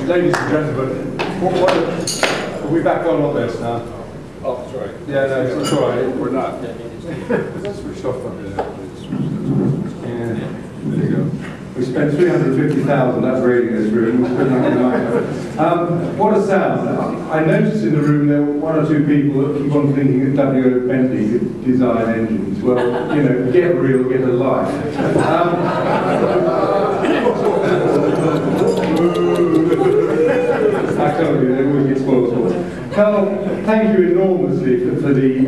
Ladies and gentlemen, are we back on this now? Oh, that's right. Yeah, no, it's all right. We're not. Let's switch off from there. Yeah, there you go. We spent 350,000, that's rating this room. What a sound. I noticed in the room there were one or two people that keep on thinking that W.O. Bentley could design engines. Well, you know, get real, get a life. I told you, they always get spoiled. Karl, thank you enormously for the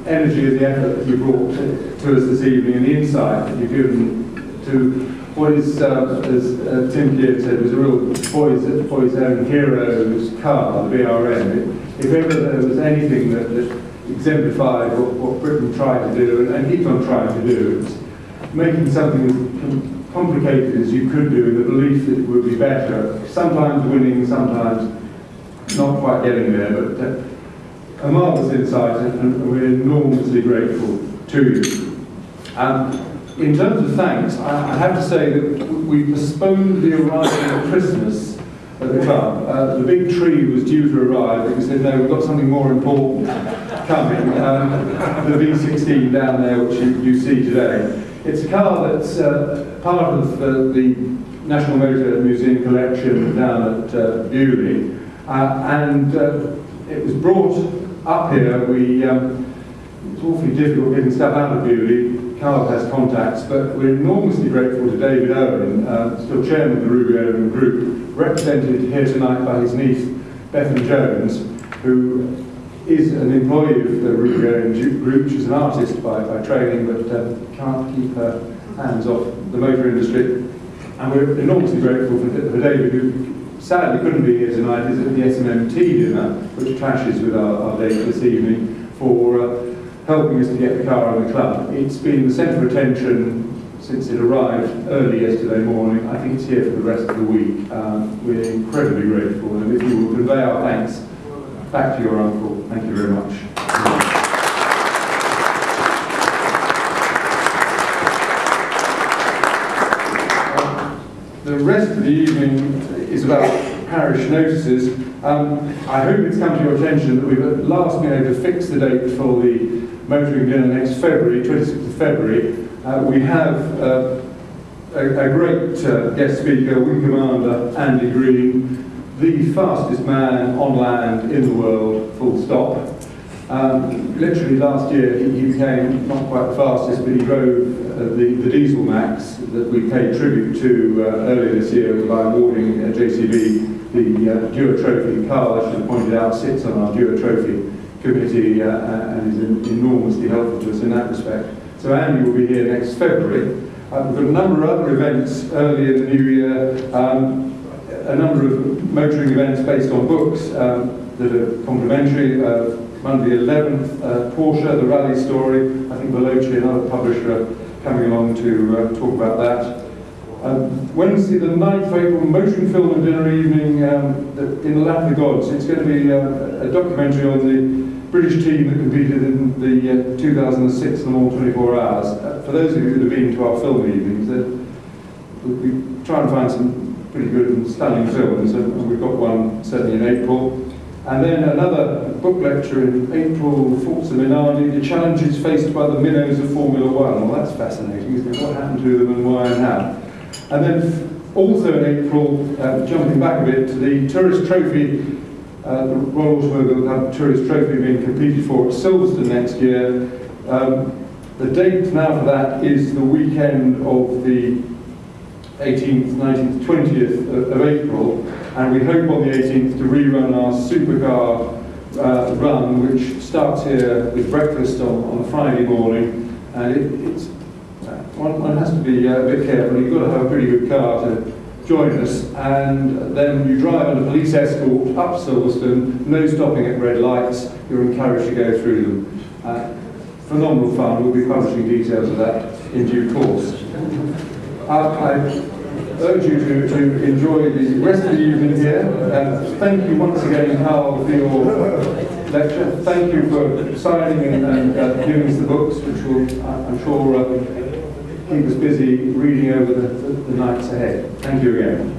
energy and the effort that you brought to us this evening and the insight that you've given to what is, as Tim Gear said, was a real boy's own hero's car, the BRM. If ever there was anything that exemplified what Britain tried to do and keeps on trying to do, it's making something as complicated as you could do in the belief that it would be better, sometimes winning, sometimes not quite getting there, but a marvellous insight, and we're enormously grateful to you. In terms of thanks, I have to say that we postponed the arrival of Christmas at the club. The big tree was due to arrive, but we said, no, we've got something more important coming, the V16 down there, which you see today. It's a car that's part of the National Motor Museum collection down at Bewley, and it was brought up here. It's awfully difficult getting stuff out of Bewley. Karl has contacts, but we're enormously grateful to David Owen, still chairman of the Ruby Owen Group, represented here tonight by his niece, Bethan Jones, who is an employee of the Ruby Owen Group. She's an artist by training, but can't keep her hands off the motor industry. And we're enormously grateful for David, who sadly couldn't be here tonight. He's at the SMMT dinner, which clashes with our date this evening, for helping us to get the car in the club. It's been the centre of attention since it arrived early yesterday morning. I think it's here for the rest of the week. We're incredibly grateful, and if you will convey our thanks back to your uncle, thank you very much. The rest of the evening is about parish notices. I hope it's come to your attention that we've at last been able to fix the date for the motoring dinner next February, 26th of February. We have a great guest speaker, Wing Commander Andy Green, the fastest man on land in the world, full stop. Literally last year he became not quite the fastest, but he drove the Diesel Max that we paid tribute to earlier this year by awarding JCB the Dewar Trophy. Karl, I should have pointed out, sits on our Dewar Trophy committee and is enormously helpful to us in that respect. So Andy will be here next February. We've got a number of other events early in the new year, a number of motoring events based on books that are complimentary. Monday 11th, Porsche, the rally story. I think Veloce, another publisher, coming along to talk about that. Wednesday the 9th of April, motoring film and dinner evening in the Lap of the Gods. It's going to be a documentary on the British team that competed in the 2006 Le Mans 24 Hours. For those of you that have been to our film evenings, we'll be trying to find some pretty good and stunning films, and we've got one certainly in April. And then another book lecture in April, Forza Minardi, the challenges faced by the minnows of Formula One. Well, that's fascinating, isn't it? What happened to them and why and how? And then also in April, jumping back a bit to the Tourist Trophy, the Royal Automobile Club Tourist Trophy being competed for at Silverstone next year. The date now for that is the weekend of the 18th, 19th, 20th of April, and we hope on the 18th to rerun our supercar run, which starts here with breakfast on Friday morning, and one has to be a bit careful. You've got to have a pretty good car to join us, and then you drive on a police escort up Silverstone, no stopping at red lights. You're encouraged to go through them. Phenomenal fun. We'll be publishing details of that in due course. I urge you to enjoy the rest of the evening here. Thank you once again, Karl, for your lecture. Thank you for signing and giving us the books, which will, I'm sure, keep us busy reading over the nights ahead. Thank you again.